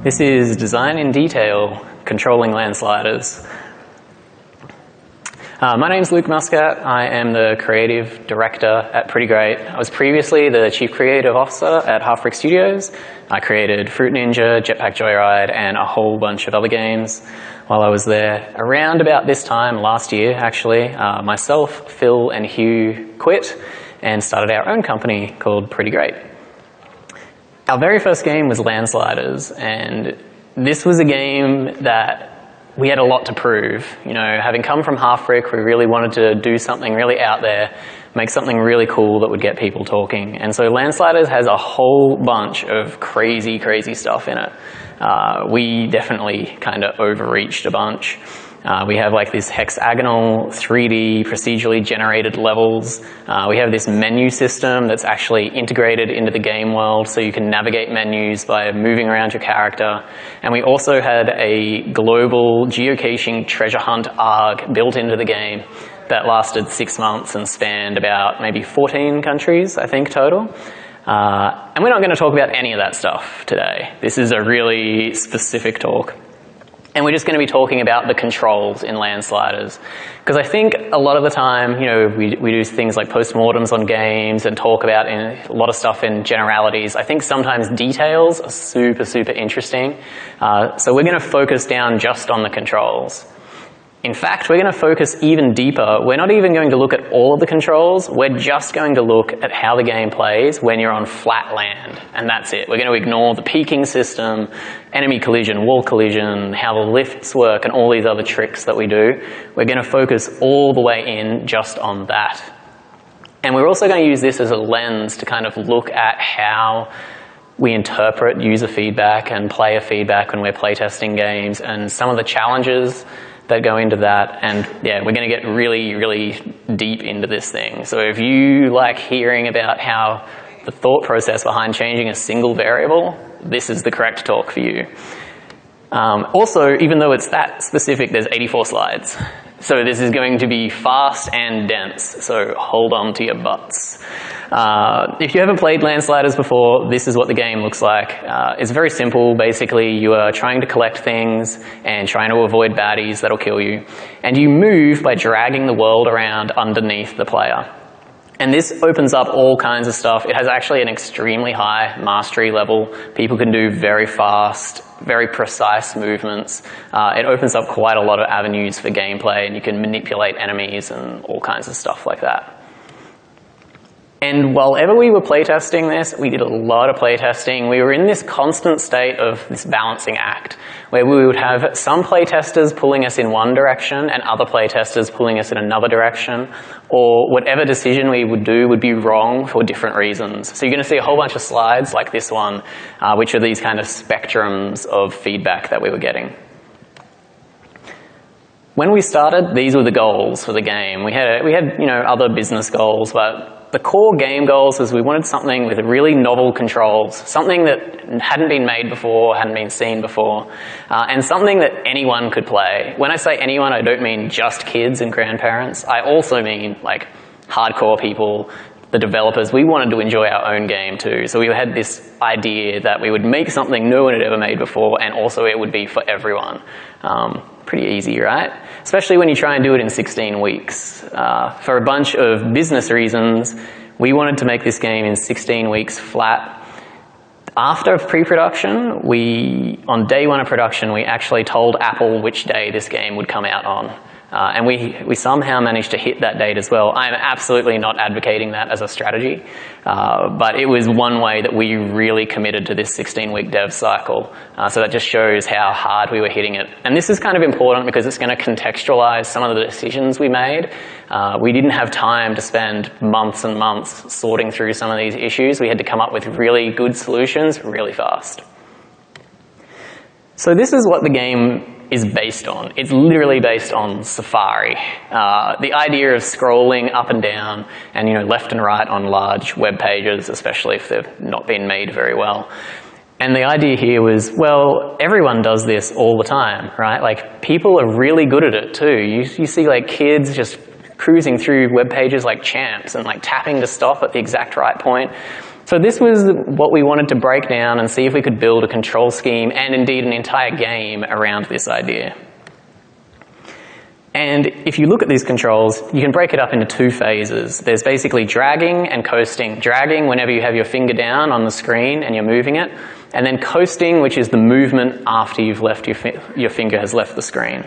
This is Design in Detail, Controlling Landsliders. My name's Luke Muscat. I am the Creative Director at Pretty Great. I was previously the Chief Creative Officer at Half Brick Studios. I created Fruit Ninja, Jetpack Joyride, and a whole bunch of other games while I was there. Around about this time last year, actually, myself, Phil, and Hugh quit and started our own company called Pretty Great. Our very first game was Landsliders, and this was a game that we had a lot to prove. You know, having come from Half Brick, we really wanted to do something really out there, make something really cool that would get people talking. And so Landsliders has a whole bunch of crazy, crazy stuff in it. We definitely kind of overreached a bunch. We have like this hexagonal 3D procedurally generated levels. We have this menu system that's actually integrated into the game world, so you can navigate menus by moving around your character. And we also had a global geocaching treasure hunt ARG built into the game that lasted 6 months and spanned about maybe 14 countries, I think, total. And we're not going to talk about any of that stuff today. This is a really specific talk. And we're just going to be talking about the controls in Landsliders. Because I think a lot of the time, you know, we do things like postmortems on games and talk about a lot of stuff in generalities. I think sometimes details are super, super interesting. So we're going to focus down just on the controls. In fact, we're going to focus even deeper. We're not even going to look at all of the controls. We're just going to look at how the game plays when you're on flat land, and that's it. We're going to ignore the peaking system, enemy collision, wall collision, how the lifts work, and all these other tricks that we do. We're going to focus all the way in just on that. And we're also going to use this as a lens to kind of look at how we interpret user feedback and player feedback when we're playtesting games, and some of the challenges that go into that. And yeah, we're going to get really, really deep into this thing. So if you like hearing about how the thought process behind changing a single variable, this is the correct talk for you. Also, even though it's that specific, there's 84 slides. So this is going to be fast and dense, so hold on to your butts. If you haven't played Landsliders before, this is what the game looks like. It's very simple. Basically, you are trying to collect things and trying to avoid baddies that'll kill you. And you move by dragging the world around underneath the player. And this opens up all kinds of stuff. It has actually an extremely high mastery level. People can do very fast, very precise movements. It opens up quite a lot of avenues for gameplay, and you can manipulate enemies and all kinds of stuff like that. And while ever we were playtesting this, we did a lot of playtesting. We were in this constant state of this balancing act, where we would have some playtesters pulling us in one direction and other playtesters pulling us in another direction, or whatever decision we would do would be wrong for different reasons. So you're going to see a whole bunch of slides like this one, which are these kind of spectrums of feedback that we were getting. When we started, these were the goals for the game. We had you know, other business goals, but the core game goals was we wanted something with really novel controls, something that hadn't been made before, hadn't been seen before, and something that anyone could play. When I say anyone, I don't mean just kids and grandparents. I also mean like hardcore people, the developers. We wanted to enjoy our own game too. So we had this idea that we would make something no one had ever made before, and also it would be for everyone. Pretty easy, right? Especially when you try and do it in 16 weeks. For a bunch of business reasons, we wanted to make this game in 16 weeks flat. After pre-production, on day one of production, we actually told Apple which day this game would come out on. And we somehow managed to hit that date as well. I'm absolutely not advocating that as a strategy, but it was one way that we really committed to this 16-week dev cycle. So that just shows how hard we were hitting it. And this is kind of important because it's going to contextualize some of the decisions we made. We didn't have time to spend months and months sorting through some of these issues. We had to come up with really good solutions really fast. So this is what the game is based on. It's literally based on Safari. The idea of scrolling up and down and, you know, left and right on large web pages, especially if they've not been made very well. And the idea here was, well, everyone does this all the time, right? Like, people are really good at it too. You see like kids just cruising through web pages like champs and like tapping to stop at the exact right point. So this was what we wanted to break down and see if we could build a control scheme and indeed an entire game around this idea. And if you look at these controls, you can break it up into two phases. There's basically dragging and coasting. Dragging whenever you have your finger down on the screen and you're moving it, and then coasting, which is the movement after you've left your finger has left the screen.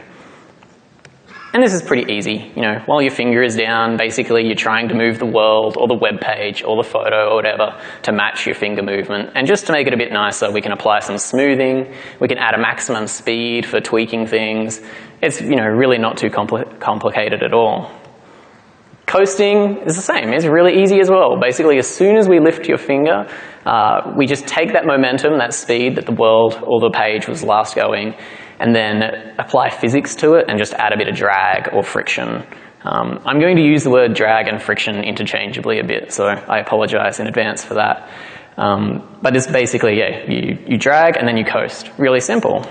And this is pretty easy. You know, while your finger is down, basically you're trying to move the world or the web page or the photo or whatever to match your finger movement. And just to make it a bit nicer, we can apply some smoothing. We can add a maximum speed for tweaking things. It's, you know, really not too complicated at all. Coasting is the same. It's really easy as well. Basically, as soon as we lift your finger, we just take that momentum, that speed that the world or the page was last going, and then apply physics to it and just add a bit of drag or friction. I'm going to use the word drag and friction interchangeably a bit, so I apologize in advance for that. But it's basically, yeah, you drag and then you coast. Really simple.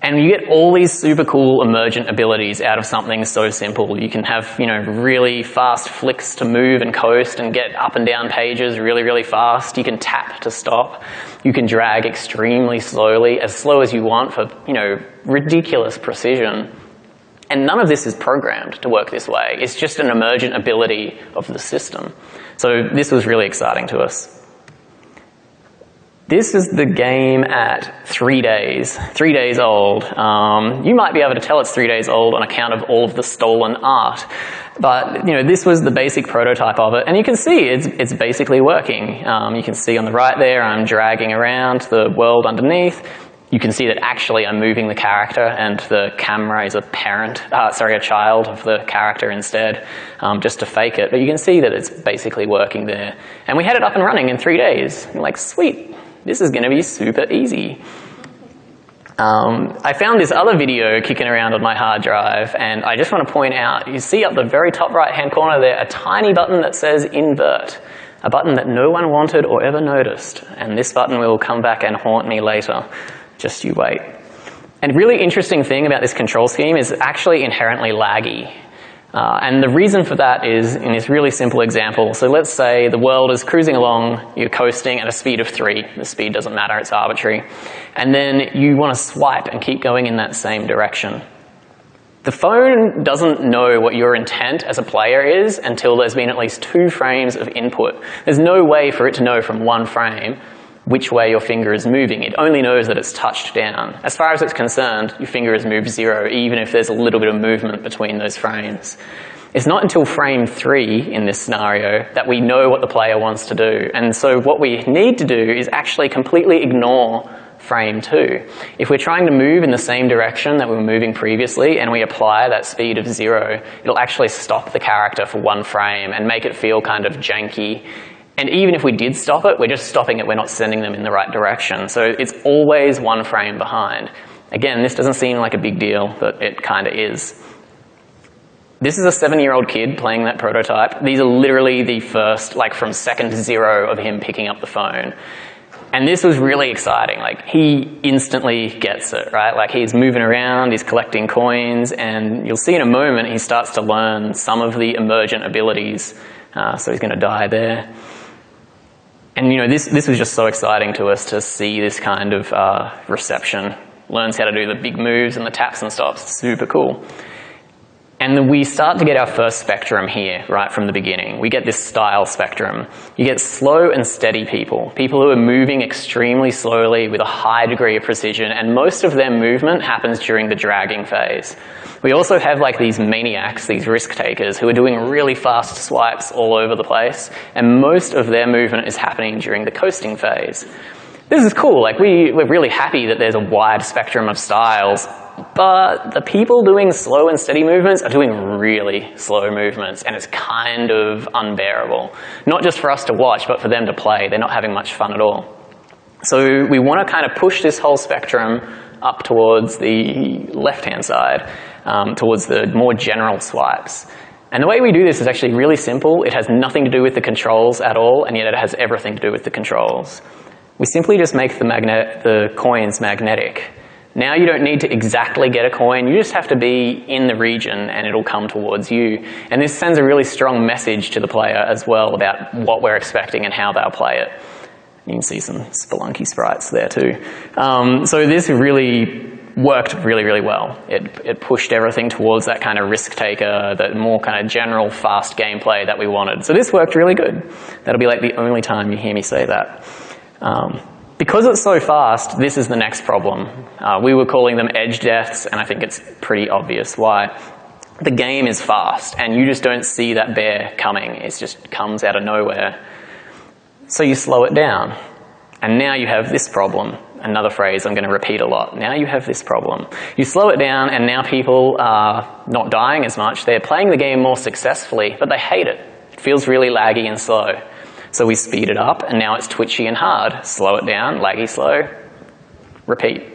And you get all these super cool emergent abilities out of something so simple. You can have, you know, really fast flicks to move and coast and get up and down pages really, really fast. You can tap to stop. You can drag extremely slowly, as slow as you want for, you know, ridiculous precision. And none of this is programmed to work this way. It's just an emergent ability of the system. So this was really exciting to us. This is the game at 3 days, 3 days old. You might be able to tell it's 3 days old on account of all of the stolen art. But, you know, this was the basic prototype of it, and you can see it's basically working. You can see on the right there, I'm dragging around the world underneath. You can see that actually I'm moving the character and the camera is a child of the character instead, just to fake it. But you can see that it's basically working there. And we had it up and running in 3 days. You're like, sweet. This is going to be super easy. I found this other video kicking around on my hard drive, and I just want to point out, you see up the very top right-hand corner there, a tiny button that says invert, a button that no one wanted or ever noticed, and this button will come back and haunt me later. Just you wait. And a really interesting thing about this control scheme is it's actually inherently laggy. And the reason for that is in this really simple example. So let's say the world is cruising along, you're coasting at a speed of 3. The speed doesn't matter, it's arbitrary. And then you want to swipe and keep going in that same direction. The phone doesn't know what your intent as a player is until there's been at least 2 frames of input. There's no way for it to know from 1 frame which way your finger is moving. It only knows that it's touched down. As far as it's concerned, your finger has moved 0, even if there's a little bit of movement between those frames. It's not until frame 3 in this scenario that we know what the player wants to do. And so what we need to do is actually completely ignore frame 2. If we're trying to move in the same direction that we were moving previously and we apply that speed of 0, it'll actually stop the character for 1 frame and make it feel kind of janky. And even if we did stop it, we're just stopping it, we're not sending them in the right direction. So it's always 1 frame behind. Again, this doesn't seem like a big deal, but it kind of is. This is a 7-year-old kid playing that prototype. These are literally the first, like from second 0 of him picking up the phone. And this was really exciting. Like, he instantly gets it, right? Like, he's moving around, he's collecting coins, and you'll see in a moment he starts to learn some of the emergent abilities. So he's going to die there. And, you know, this was just so exciting to us to see this kind of reception. Learns how to do the big moves and the taps and stops. Super cool. And then we start to get our first spectrum here, right from the beginning. We get this style spectrum. You get slow and steady people who are moving extremely slowly with a high degree of precision, and most of their movement happens during the dragging phase. We also have like these maniacs, these risk takers, who are doing really fast swipes all over the place, and most of their movement is happening during the coasting phase. This is cool. Like, we're really happy that there's a wide spectrum of styles, but the people doing slow and steady movements are doing really slow movements, and it's kind of unbearable. Not just for us to watch, but for them to play. They're not having much fun at all. So we want to kind of push this whole spectrum up towards the left-hand side, towards the more general swipes. And the way we do this is actually really simple. It has nothing to do with the controls at all, and yet it has everything to do with the controls. We simply just make the coins magnetic. Now you don't need to exactly get a coin, you just have to be in the region and it'll come towards you. And this sends a really strong message to the player as well about what we're expecting and how they'll play it. You can see some Spelunky sprites there too. So this really worked really, really well. It pushed everything towards that kind of risk taker, that more kind of general fast gameplay that we wanted. So this worked really good. That'll be like the only time you hear me say that. Because it's so fast, this is the next problem. We were calling them edge deaths, and I think it's pretty obvious why. The game is fast, and you just don't see that bear coming. It just comes out of nowhere. So you slow it down, and now you have this problem. Another phrase I'm going to repeat a lot. Now you have this problem. You slow it down, and now people are not dying as much. They're playing the game more successfully, but they hate it. It feels really laggy and slow. So we speed it up, and now it's twitchy and hard. Slow it down, laggy, slow, repeat.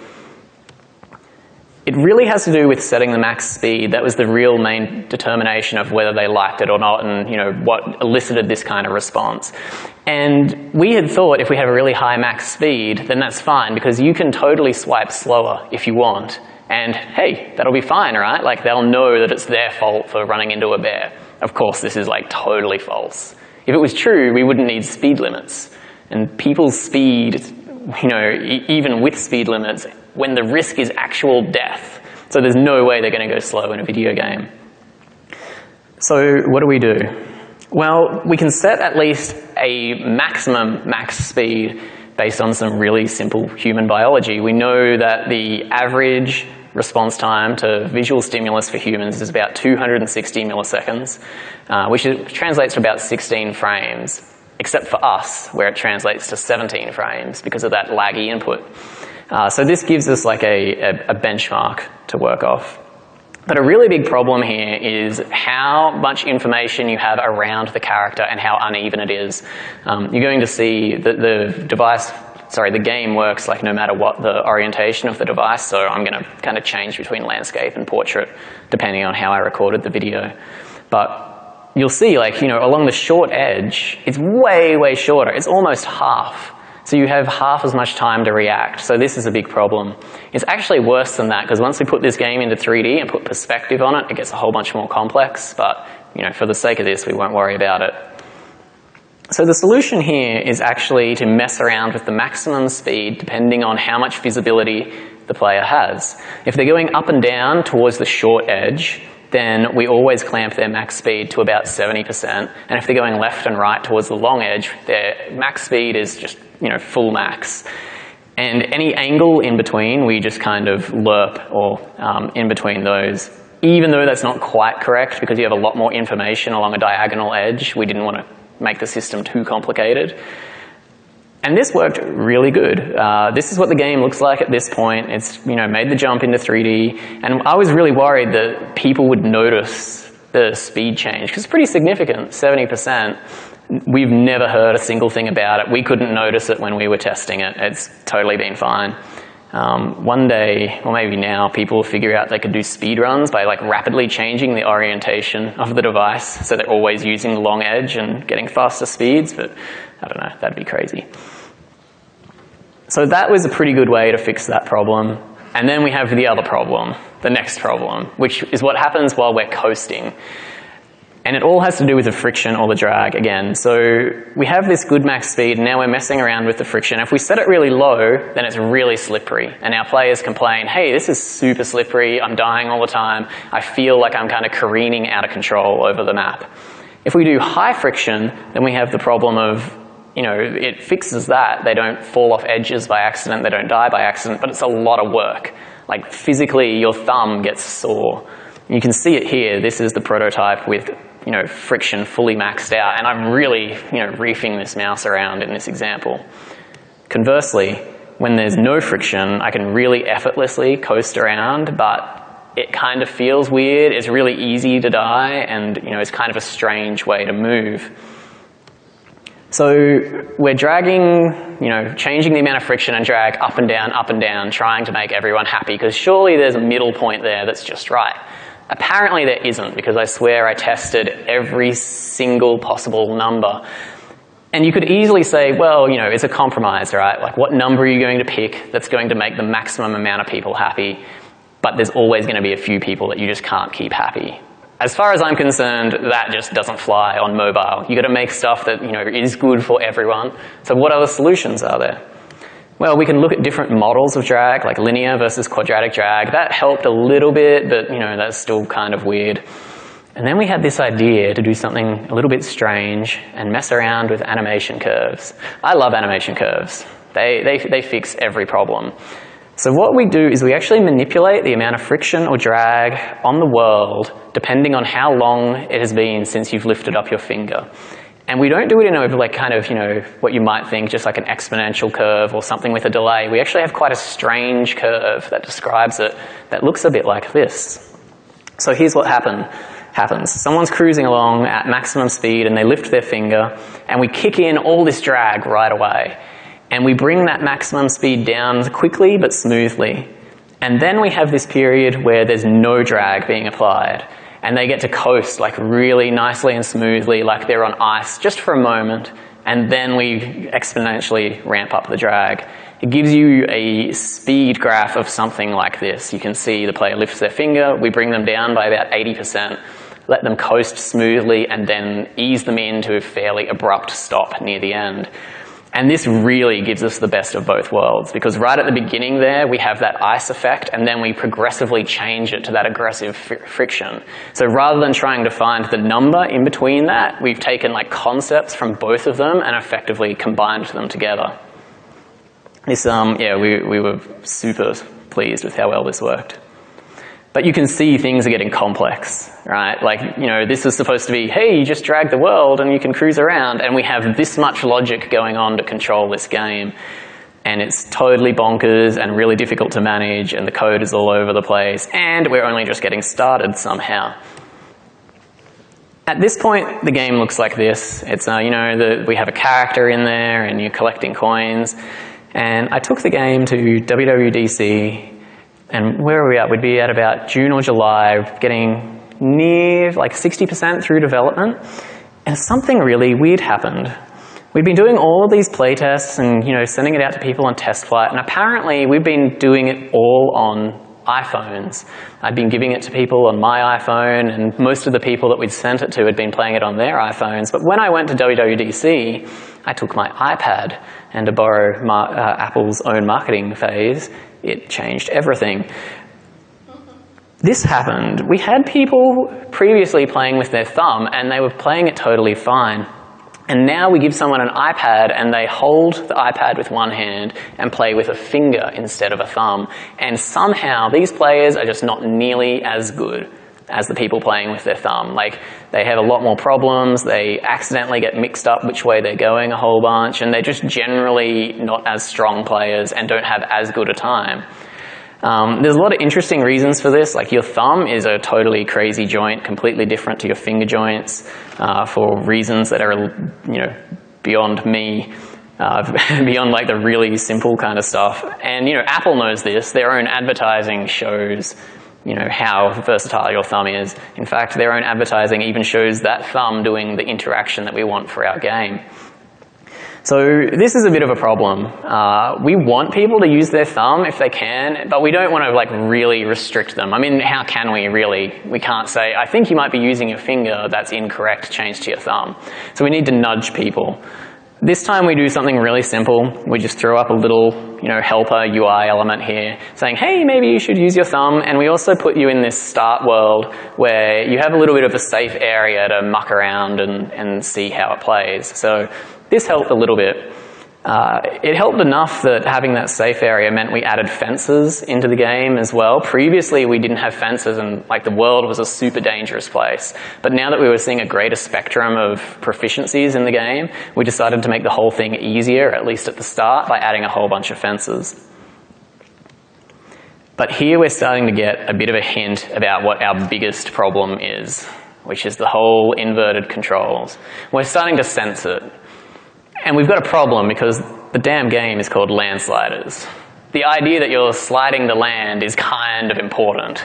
It really has to do with setting the max speed. That was the real main determination of whether they liked it or not, and what elicited this kind of response. And we had thought if we have a really high max speed, then that's fine, because you can totally swipe slower if you want. And hey, that'll be fine, right? Like, they'll know that it's their fault for running into a bear. Of course, this is like totally false. If it was true, we wouldn't need speed limits. And people's speed, even with speed limits, when the risk is actual death. So there's no way they're going to go slow in a video game. So what do? Well, we can set at least a maximum max speed based on some really simple human biology. We know that the average response time to visual stimulus for humans is about 260 milliseconds, which translates to about 16 frames, except for us, where it translates to 17 frames because of that laggy input. So this gives us like a benchmark to work off. But a really big problem here is how much information you have around the character and how uneven it is. You're going to see that the game works like no matter what the orientation of the device, so I'm going to kind of change between landscape and portrait depending on how I recorded the video. But you'll see, along the short edge, it's way, way shorter. It's almost half. So you have half as much time to react. So this is a big problem. It's actually worse than that, because once we put this game into 3D and put perspective on it, it gets a whole bunch more complex. But for the sake of this, we won't worry about it. So the solution here is actually to mess around with the maximum speed depending on how much visibility the player has. If they're going up and down towards the short edge, then we always clamp their max speed to about 70%. And if they're going left and right towards the long edge, their max speed is just, full max. And any angle in between, we just kind of lerp or in between those. Even though that's not quite correct because you have a lot more information along a diagonal edge, we didn't want to make the system too complicated. And this worked really good. This is what the game looks like at this point. It's made the jump into 3D, and I was really worried that people would notice the speed change, because it's pretty significant, 70%. We've never heard a single thing about it. We couldn't notice it when we were testing it. It's totally been fine. One day, or maybe now, people will figure out they could do speed runs by rapidly changing the orientation of the device so they're always using the long edge and getting faster speeds, but I don't know, that'd be crazy. So that was a pretty good way to fix that problem. And then we have the other problem, the next problem, which is what happens while we're coasting. And it all has to do with the friction or the drag again. So we have this good max speed, and now we're messing around with the friction. If we set it really low, then it's really slippery. And our players complain, hey, this is super slippery, I'm dying all the time, I feel like I'm kind of careening out of control over the map. If we do high friction, then we have the problem of, it fixes that. They don't fall off edges by accident, they don't die by accident, but it's a lot of work. Physically, your thumb gets sore. You can see it here. This is the prototype with friction fully maxed out, and I'm really, reefing this mouse around in this example. Conversely, when there's no friction, I can really effortlessly coast around, but it kind of feels weird. It's really easy to die, and it's kind of a strange way to move. So we're dragging, changing the amount of friction and drag up and down, trying to make everyone happy, because surely there's a middle point there that's just right. Apparently there isn't, because I swear I tested every single possible number. And you could easily say, well, you know, it's a compromise, right? Like, what number are you going to pick that's going to make the maximum amount of people happy? But there's always going to be a few people that you just can't keep happy. As far as I'm concerned, that just doesn't fly on mobile. You've got to make stuff that, you know, is good for everyone. So what other solutions are there? Well, we can look at different models of drag, like linear versus quadratic drag. That helped a little bit, but, you know, that's still kind of weird. And then we had this idea to do something a little bit strange and mess around with animation curves. I love animation curves. They fix every problem. So what we do is we actually manipulate the amount of friction or drag on the world depending on how long it has been since you've lifted up your finger. And we don't do it in a like kind of, you know, what you might think just like an exponential curve or something with a delay. We actually have quite a strange curve that describes it that looks a bit like this. So here's what happens. Someone's cruising along at maximum speed and they lift their finger and we kick in all this drag right away. And we bring that maximum speed down quickly but smoothly. And then we have this period where there's no drag being applied. And they get to coast like really nicely and smoothly like they're on ice just for a moment. And then we exponentially ramp up the drag. It gives you a speed graph of something like this. You can see the player lifts their finger, we bring them down by about 80%. Let them coast smoothly and then ease them into a fairly abrupt stop near the end. And this really gives us the best of both worlds because right at the beginning there we have that ice effect and then we progressively change it to that aggressive friction. So rather than trying to find the number in between that, we've taken like concepts from both of them and effectively combined them together. This, yeah, we were super pleased with how well this worked. But you can see things are getting complex, right? Like, you know, this is supposed to be, hey, you just drag the world and you can cruise around, and we have this much logic going on to control this game. And it's totally bonkers and really difficult to manage, and the code is all over the place, and we're only just getting started somehow. At this point, the game looks like this. It's, you know, we have a character in there and you're collecting coins. And I took the game to WWDC. And where are we at? We'd be at about June or July, getting near like 60% through development, and something really weird happened. We'd been doing all of these playtests and, you know, sending it out to people on test flight, and apparently we've been doing it all on iPhones. I'd been giving it to people on my iPhone, and most of the people that we'd sent it to had been playing it on their iPhones. But when I went to WWDC, I took my iPad, and to borrow Apple's own marketing phase, it changed everything. This happened. We had people previously playing with their thumb and they were playing it totally fine. And now we give someone an iPad and they hold the iPad with one hand and play with a finger instead of a thumb. And somehow these players are just not nearly as good as the people playing with their thumb. Like, they have a lot more problems, they accidentally get mixed up which way they're going a whole bunch, and they're just generally not as strong players and don't have as good a time. There's a lot of interesting reasons for this. Like, your thumb is a totally crazy joint, completely different to your finger joints, for reasons that are, you know, beyond me. Beyond like the really simple kind of stuff. And, you know, Apple knows this. Their own advertising shows, you know, how versatile your thumb is. In fact, their own advertising even shows that thumb doing the interaction that we want for our game. So this is a bit of a problem. We want people to use their thumb if they can, but we don't want to like really restrict them. I mean, how can we really? We can't say, I think you might be using your finger, that's incorrect, change to your thumb. So we need to nudge people. This time we do something really simple. We just throw up a little, you know, helper UI element here saying, hey, maybe you should use your thumb. And we also put you in this start world where you have a little bit of a safe area to muck around and see how it plays. So this helped a little bit. It helped enough that having that safe area meant we added fences into the game as well. Previously, we didn't have fences and like the world was a super dangerous place. But now that we were seeing a greater spectrum of proficiencies in the game, we decided to make the whole thing easier, at least at the start, by adding a whole bunch of fences. But here we're starting to get a bit of a hint about what our biggest problem is, which is the whole inverted controls. We're starting to sense it. And we've got a problem because the damn game is called Landsliders. The idea that you're sliding the land is kind of important.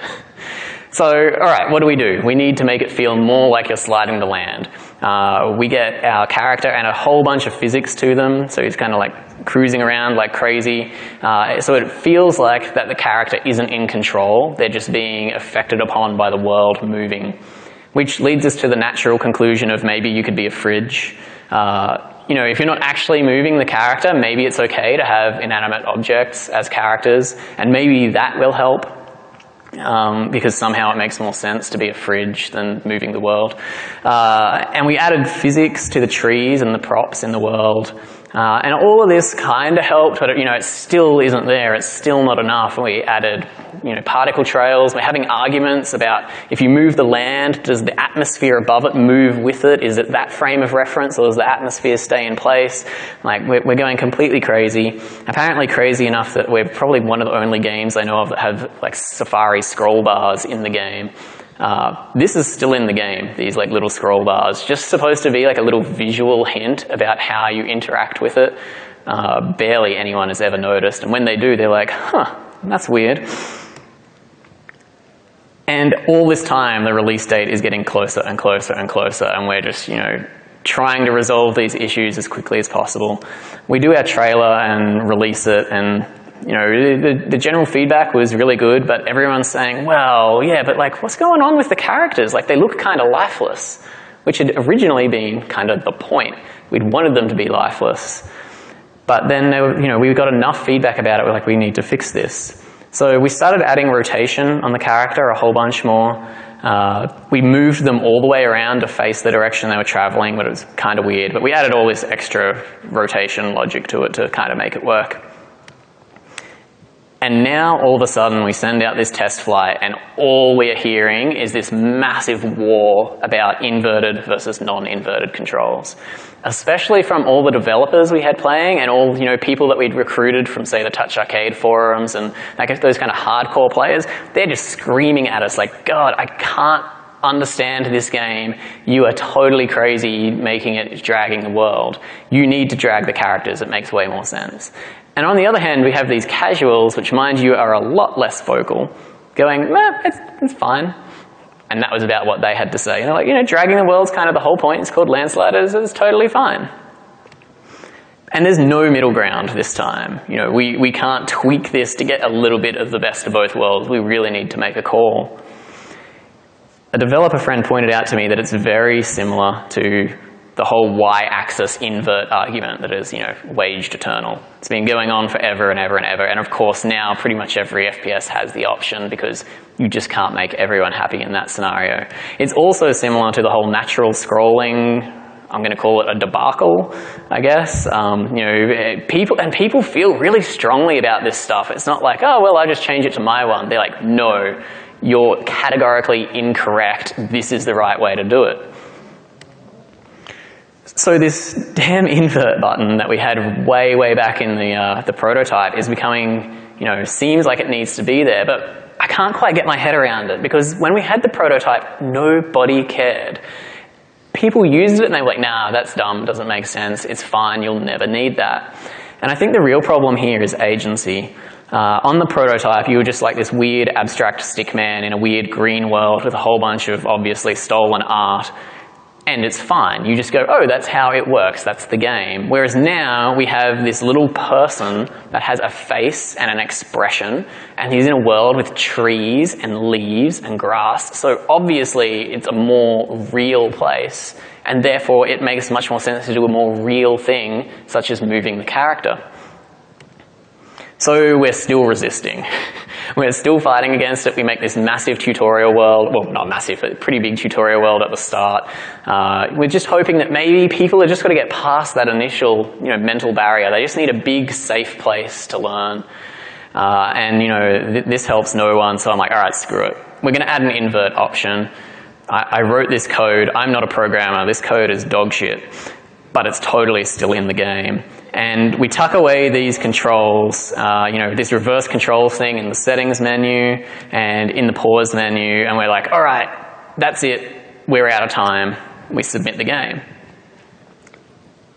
So, all right, what do? We need to make it feel more like you're sliding the land. We get our character and a whole bunch of physics to them, so he's kind of like cruising around like crazy. So it feels like that the character isn't in control, they're just being affected upon by the world moving. Which leads us to the natural conclusion of maybe you could be a fridge. You know, if you're not actually moving the character, maybe it's okay to have inanimate objects as characters, and maybe that will help. Because somehow it makes more sense to be a fridge than moving the world. And we added physics to the trees and the props in the world. And all of this kind of helped, but you know, it still isn't there. It's still not enough. And we added, you know, particle trails. We're having arguments about if you move the land, does the atmosphere above it move with it? Is it that frame of reference, or does the atmosphere stay in place? Like, we're going completely crazy. Apparently crazy enough that we're probably one of the only games I know of that have like Safari scroll bars in the game. This is still in the game, these like little scroll bars, just supposed to be like a little visual hint about how you interact with it. Barely anyone has ever noticed, and when they do, they're like, huh, that's weird. And all this time, the release date is getting closer and closer and closer, and we're just, you know, trying to resolve these issues as quickly as possible. We do our trailer and release it, and you know, the general feedback was really good, but everyone's saying, well, yeah, but like, what's going on with the characters? Like, they look kind of lifeless, which had originally been kind of the point. We'd wanted them to be lifeless. But then, you know, we got enough feedback about it, we're like, we need to fix this. So we started adding rotation on the character, a whole bunch more. We moved them all the way around to face the direction they were traveling, but it was kind of weird. But we added all this extra rotation logic to it to kind of make it work. And now, all of a sudden, we send out this test flight, and all we are hearing is this massive war about inverted versus non-inverted controls. Especially from all the developers we had playing, and all, you know, people that we'd recruited from, say, the toucharcade forums, and like those kind of hardcore players. They're just screaming at us like, God, I can't understand this game. You are totally crazy making it dragging the world. You need to drag the characters. It makes way more sense. And on the other hand, we have these casuals, which, mind you, are a lot less vocal, going, it's fine. And that was about what they had to say. And they're like, you know, dragging the world's kind of the whole point. It's called Landsliders. It's totally fine. And there's no middle ground this time. You know, we can't tweak this to get a little bit of the best of both worlds. We really need to make a call. A developer friend pointed out to me that it's very similar to the whole y-axis invert argument that is, you know, waged eternal. It's been going on forever and ever and ever, and of course now pretty much every FPS has the option because you just can't make everyone happy in that scenario. It's also similar to the whole natural scrolling, I'm going to call it a debacle, I guess. You know, people feel really strongly about this stuff. It's not like, oh, well, I just change it to my one. They're like, no, you're categorically incorrect. This is the right way to do it. So this damn invert button that we had way, way back in the prototype is becoming, you know, seems like it needs to be there, but I can't quite get my head around it because when we had the prototype, nobody cared. People used it and they were like, nah, that's dumb, doesn't make sense, it's fine, you'll never need that. And I think the real problem here is agency. On the prototype, you were just like this weird abstract stickman in a weird green world with a whole bunch of obviously stolen art. And it's fine. You just go, oh, that's how it works. That's the game. Whereas now we have this little person that has a face and an expression, and he's in a world with trees and leaves and grass. So obviously it's a more real place, and therefore it makes much more sense to do a more real thing, such as moving the character. So we're still resisting. We're still fighting against it. We make this massive tutorial world, well, not massive, but pretty big tutorial world at the start. We're just hoping that maybe people are just got to get past that initial, you know, mental barrier. They just need a big, safe place to learn. And, you know, this helps no one, so I'm like, all right, screw it. We're going to add an invert option. I wrote this code. I'm not a programmer. This code is dog shit, but it's totally still in the game. And we tuck away these controls, you know, this reverse control thing in the settings menu and in the pause menu, and we're like, all right, that's it, we're out of time, we submit the game.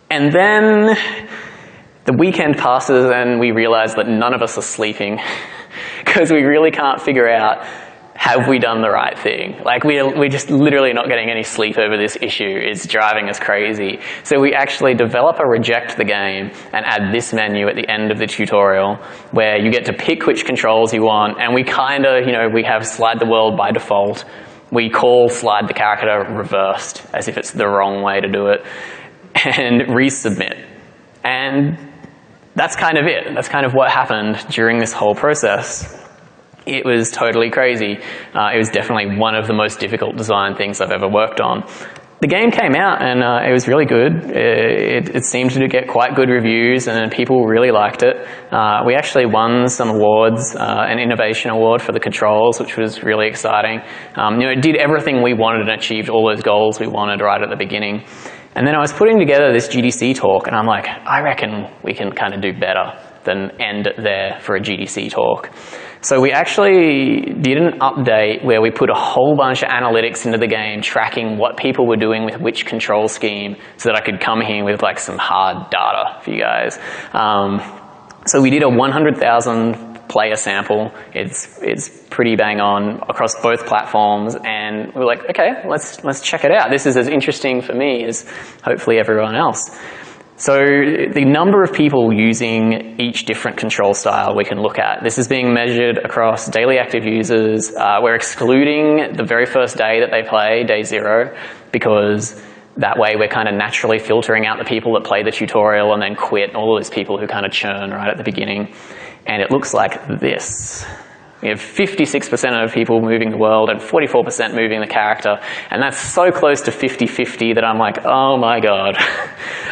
And then the weekend passes and we realize that none of us are sleeping because we really can't figure out have we done the right thing? Like, we're just literally not getting any sleep over this issue. It's driving us crazy. So we actually develop a reject the game and add this menu at the end of the tutorial where you get to pick which controls you want, and we kind of, we have slide the world by default. We call slide the character reversed, as if it's the wrong way to do it, and resubmit. And that's kind of it. That's kind of what happened during this whole process. It was totally crazy. It was definitely one of the most difficult design things I've ever worked on. The game came out and it was really good. It seemed to get quite good reviews and people really liked it. We actually won some awards, an innovation award for the controls, which was really exciting. It did everything we wanted and achieved all those goals we wanted right at the beginning. And then I was putting together this GDC talk and I'm like, I reckon we can kind of do better than end it there for a GDC talk. So we actually did an update where we put a whole bunch of analytics into the game tracking what people were doing with which control scheme so that I could come here with like some hard data for you guys. So we did a 100,000 player sample. It's pretty bang on across both platforms, and we were like, okay, let's check it out. This is as interesting for me as hopefully everyone else. So the number of people using each different control style we can look at. This is being measured across daily active users. We're excluding the very first day that they play, day 0, because that way we're kind of naturally filtering out the people that play the tutorial and then quit, all those people who kind of churn right at the beginning. And it looks like this. We have 56% of people moving the world and 44% moving the character. And that's so close to 50-50 that I'm like, oh my God,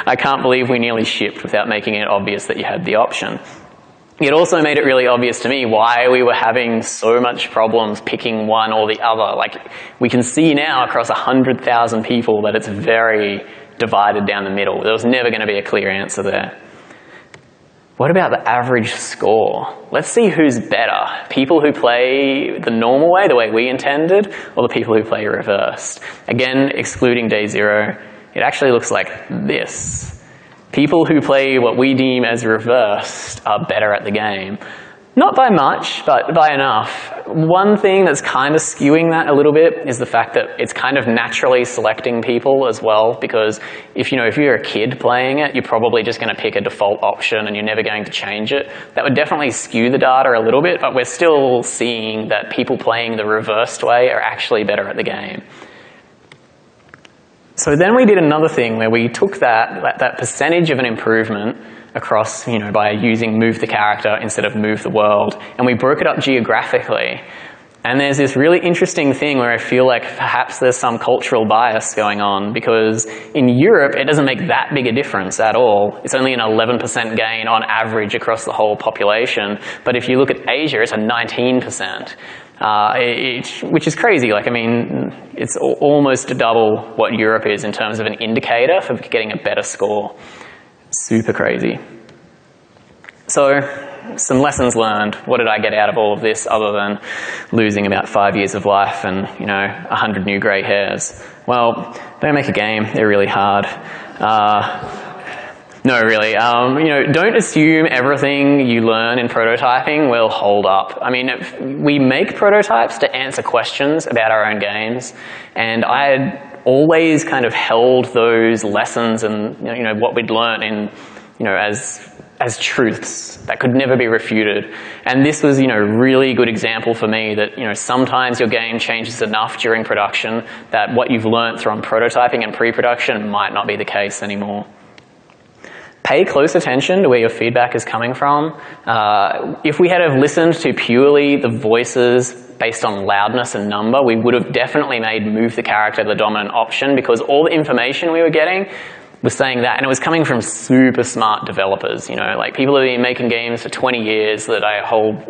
I can't believe we nearly shipped without making it obvious that you had the option. It also made it really obvious to me why we were having so much problems picking one or the other. Like, we can see now across 100,000 people that it's very divided down the middle. There was never going to be a clear answer there. What about the average score? Let's see who's better. People who play the normal way, the way we intended, or the people who play reversed? Again, excluding day 0, it actually looks like this. People who play what we deem as reversed are better at the game. Not by much, but by enough. One thing that's kind of skewing that a little bit is the fact that it's kind of naturally selecting people as well, because if you're a kid playing it, you're probably just going to pick a default option and you're never going to change it. That would definitely skew the data a little bit, but we're still seeing that people playing the reversed way are actually better at the game. So then we did another thing where we took that percentage of an improvement across, by using move the character instead of move the world, and we broke it up geographically. And there's this really interesting thing where I feel like perhaps there's some cultural bias going on, because in Europe it doesn't make that big a difference at all. It's only an 11% gain on average across the whole population. But if you look at Asia, it's a 19%. Which is crazy. It's almost double what Europe is in terms of an indicator for getting a better score. Super crazy. So, some lessons learned. What did I get out of all of this other than losing about 5 years of life and, 100 new grey hairs? Well, don't make a game. They're really hard. No, really. Don't assume everything you learn in prototyping will hold up. We make prototypes to answer questions about our own games, and I had always kind of held those lessons and what we'd learned in as truths that could never be refuted. And this was really good example for me that sometimes your game changes enough during production that what you've learned from prototyping and pre-production might not be the case anymore. Pay close attention to where your feedback is coming from. If we had have listened to purely the voices based on loudness and number, we would have definitely made move the character the dominant option, because all the information we were getting was saying that, and it was coming from super smart developers. People who have been making games for 20 years that I hold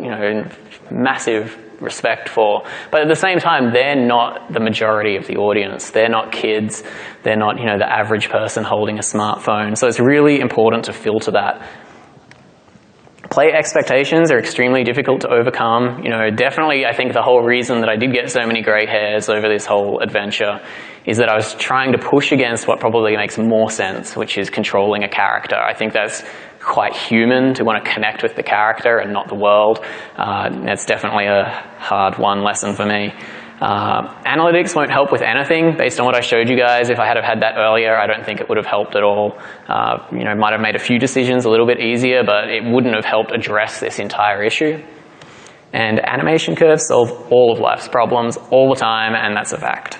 massive respect for. But at the same time, they're not the majority of the audience. They're not kids. They're not the average person holding a smartphone. So it's really important to filter that. Player expectations are extremely difficult to overcome. Definitely I think the whole reason that I did get so many grey hairs over this whole adventure is that I was trying to push against what probably makes more sense, which is controlling a character. I think that's quite human to want to connect with the character and not the world. It's definitely a hard won lesson for me. Analytics won't help with anything based on what I showed you guys. If I had have had that earlier, I don't think it would have helped at all. Might have made a few decisions a little bit easier, but it wouldn't have helped address this entire issue. And animation curves solve all of life's problems all the time, and that's a fact.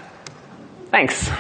Thanks.